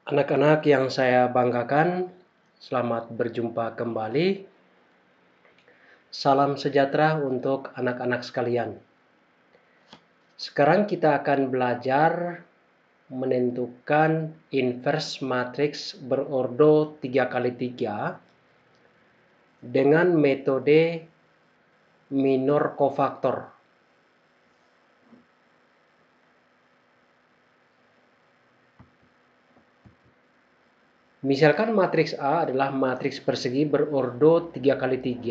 Anak-anak yang saya banggakan, selamat berjumpa kembali. Salam sejahtera untuk anak-anak sekalian. Sekarang kita akan belajar menentukan inverse matriks berordo 3x3 dengan metode minor cofactor. Misalkan matriks A adalah matriks persegi berordo 3x3.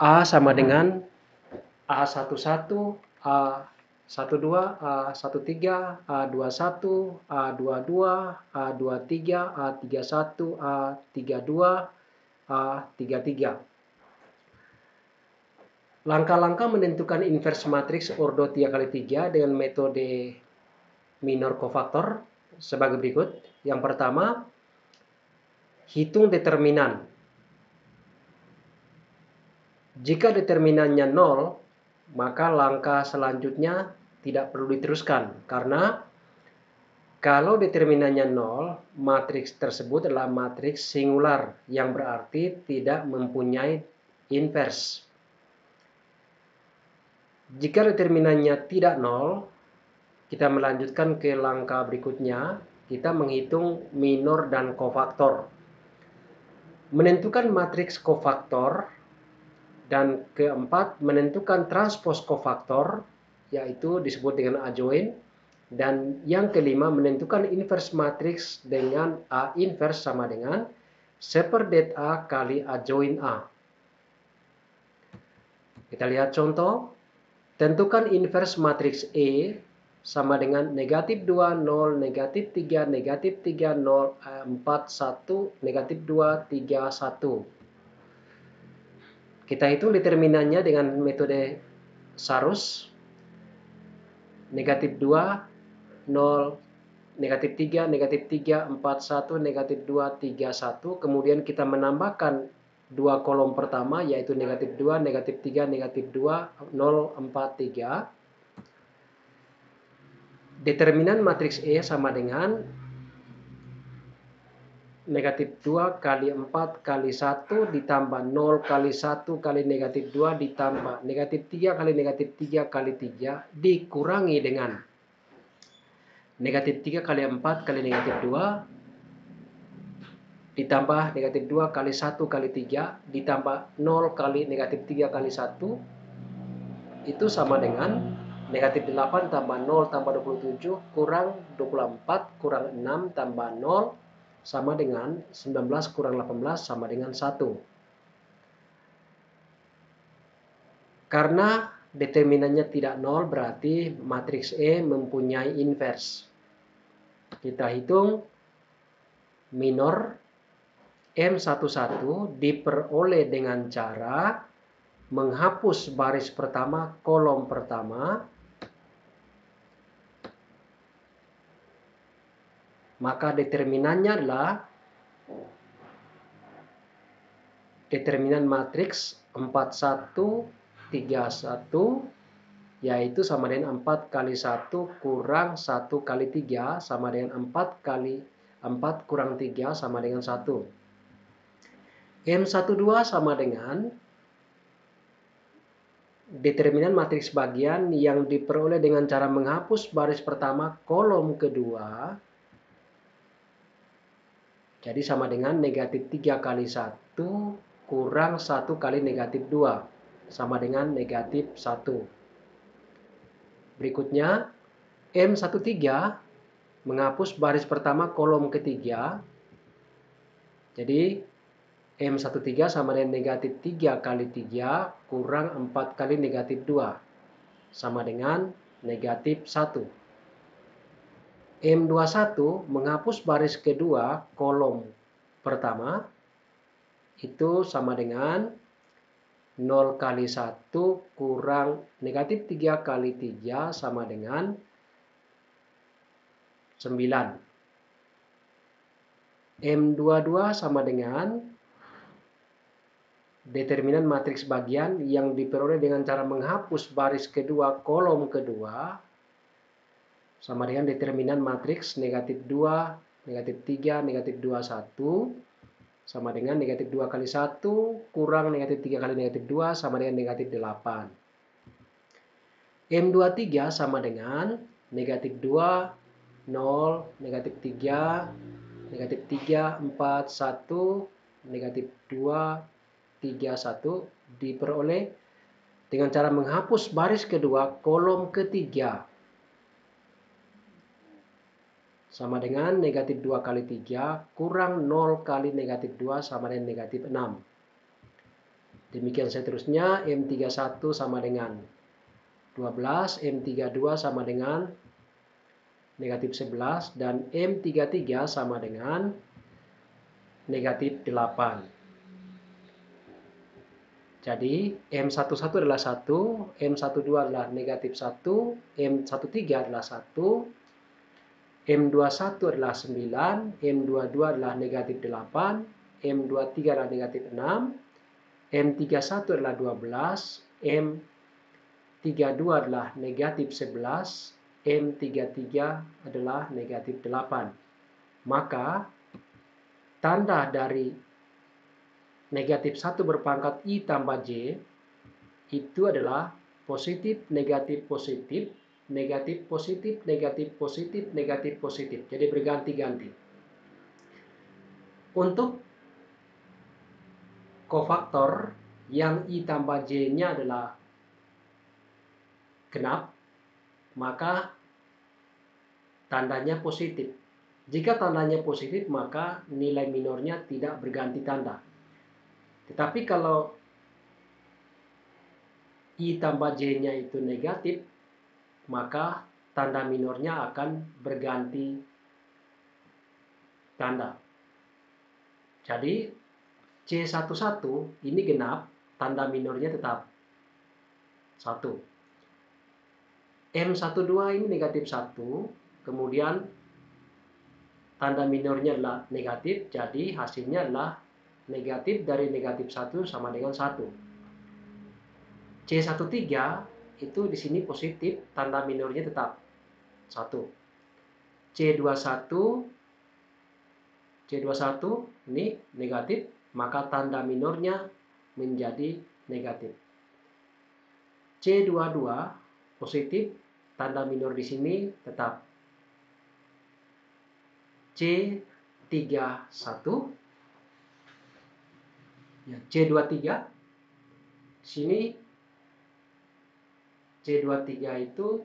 A sama dengan A11, A12, A13, A21, A22, A23, A31, A32, A33. Langkah-langkah menentukan inverse matriks ordo 3x3 dengan metode minor cofactor sebagai berikut. Yang pertama, hitung determinan. Jika determinannya 0, maka langkah selanjutnya tidak perlu diteruskan, karena kalau determinannya 0, matriks tersebut adalah matriks singular yang berarti tidak mempunyai inverse. Jika determinannya tidak 0, kita melanjutkan ke langkah berikutnya, kita menghitung minor dan cofactor. Menentukan matriks cofactor. Dan keempat, menentukan transpose cofactor, yaitu disebut dengan adjoint. Dan yang kelima, menentukan inverse matrix dengan A inverse sama dengan seperdet A kali adjoint A. Kita lihat contoh. Tentukan inverse matrix E sama dengan negatif 2, 0, negatif 3, negatif 3, 0, 4, 1, negatif 2, 3, 1. Kita hitung determinannya dengan metode Sarus. Negatif 2, 0, negatif 3, negatif 3, 4, 1, negatif 2, 3, 1. Kemudian kita menambahkan dua kolom pertama, yaitu negatif 2, negatif 3, negatif 2, 0, 4, 3. Determinan matriks E sama dengan negatif 2 kali 4 kali 1 ditambah 0 kali 1 kali negatif 2 ditambah negatif 3 kali negatif 3 kali 3 dikurangi dengan negatif 3 kali 4 kali negatif 2 ditambah negatif 2 kali 1 kali 3 ditambah 0 kali negatif 3 kali 1 itu sama dengan negatif 8 tambah 0 tambah 27 kurang 24 kurang 6 tambah 0 sama dengan 19 kurang 18 sama dengan 1. Karena determinannya tidak 0 berarti matriks E mempunyai inverse. Kita hitung minor M11 diperoleh dengan cara menghapus baris pertama, kolom pertama. Maka determinannya adalah determinan matriks 41, 31, yaitu sama dengan 4 kali 1 kurang 1 kali 3 sama dengan 4 kali 4 kurang 3 sama dengan 1. M12 sama dengan determinan matriks bagian yang diperoleh dengan cara menghapus baris pertama, kolom kedua. Jadi sama dengan negatif 3 kali 1 kurang 1 kali negatif 2 sama dengan negatif 1. Berikutnya M13 menghapus baris pertama, kolom ketiga. Jadi M13 sama dengan negatif 3 kali 3 kurang 4 kali negatif 2 sama dengan negatif 1. M21 menghapus baris kedua, kolom pertama, itu sama dengan 0 kali 1 kurang negatif 3 kali 3 sama dengan 9. M22 sama dengan determinan matriks bagian yang diperoleh dengan cara menghapus baris kedua, kolom kedua, sama dengan determinan matriks negatif 2, negatif 3, negatif 2, 1 sama dengan negatif 2 kali 1 kurang negatif 3 kali negatif 2 sama dengan negatif 8. M23 sama dengan negatif 2, 0, negatif 3, negatif 3, 4, 1, negatif 2, 3, 1 diperoleh dengan cara menghapus baris kedua kolom ketiga. Sama dengan negatif 2 kali 3 kurang 0 kali negatif 2 sama dengan negatif 6. Demikian seterusnya, M31 sama dengan 12, M32 sama dengan negatif 11, dan M33 sama dengan negatif 8. Jadi M11 adalah 1, M12 adalah negatif 1, M13 adalah 1, M21 adalah 9, M22 adalah negatif 8, M23 adalah negatif 6, M31 adalah 12, M32 adalah negatif 11, M33 adalah negatif 8. Maka tanda dari negatif 1 berpangkat I tambah J itu adalah positif, negatif, positif, negatif, positif, negatif, positif, negatif, positif. Jadi berganti-ganti. Untuk kofaktor yang I tambah J-nya adalah genap, maka tandanya positif. Jika tandanya positif, maka nilai minornya tidak berganti tanda. Tetapi kalau I tambah J-nya itu negatif, maka tanda minornya akan berganti tanda. Jadi C11 ini genap, tanda minornya tetap 1. M12 ini negatif 1, kemudian tanda minornya adalah negatif, jadi hasilnya adalah negatif dari negatif 1 sama dengan 1. C13 itu di sini positif, tanda minornya tetap 1. C21 ini negatif, maka tanda minornya menjadi negatif. C22 positif, tanda minor di sini tetap. C31 ya, C23 sini C23 itu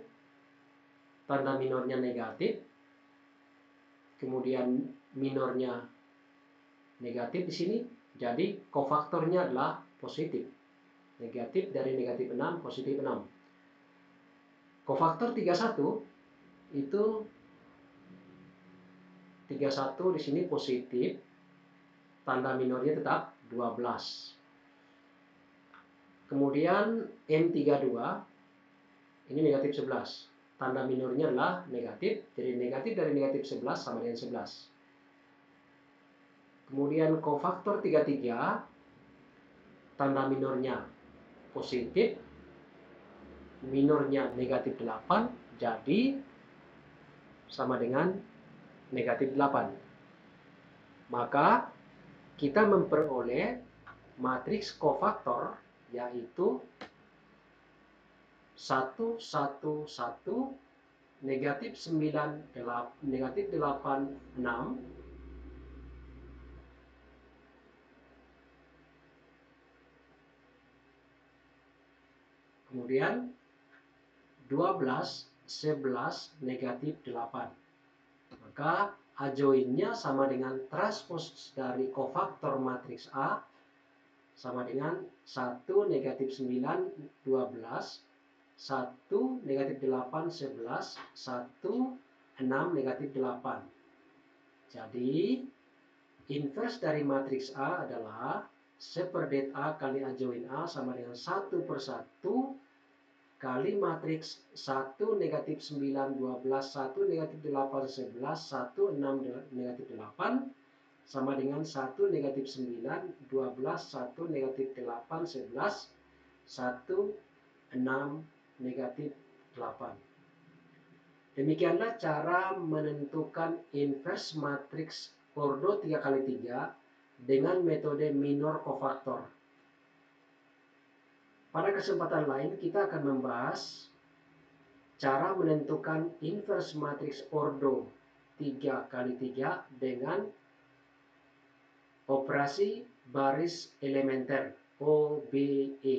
tanda minornya negatif, kemudian minornya negatif di sini, jadi kofaktornya adalah positif. Negatif dari negatif 6, positif 6. Kofaktor 31 itu 31 di sini positif, tanda minornya tetap 12. Kemudian M32 ini negatif 11. Tanda minornya adalah negatif, jadi negatif dari negatif 11 sama dengan 11. Kemudian kofaktor 33, tanda minornya positif, minornya negatif 8, jadi sama dengan negatif 8. Maka kita memperoleh matriks kofaktor yaitu 1, 1, 1, negatif 9, negatif 8, 6, kemudian 12, 11, negatif 8. Maka adjoinnya sama dengan transpos dari kofaktor matriks A sama dengan 1, negatif 9, 12, 1, negatif 8, 11, 1, 6, negatif 8. Jadi, inverse dari matriks A adalah seperdet A kali adjoin A sama dengan 1 per 1 kali matriks 1, negatif 9, 12, 1, negatif 8, 11, 1, 6, negatif 8 sama dengan 1, negatif 9, 12, 1, negatif 8, 11, 1, 6, negatif 8. Demikianlah cara menentukan inverse matriks ordo 3x3 dengan metode minor kofaktor. Pada kesempatan lain kita akan membahas cara menentukan inverse matriks ordo 3x3 dengan operasi baris elementer OBE.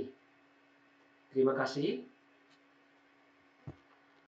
Terima kasih.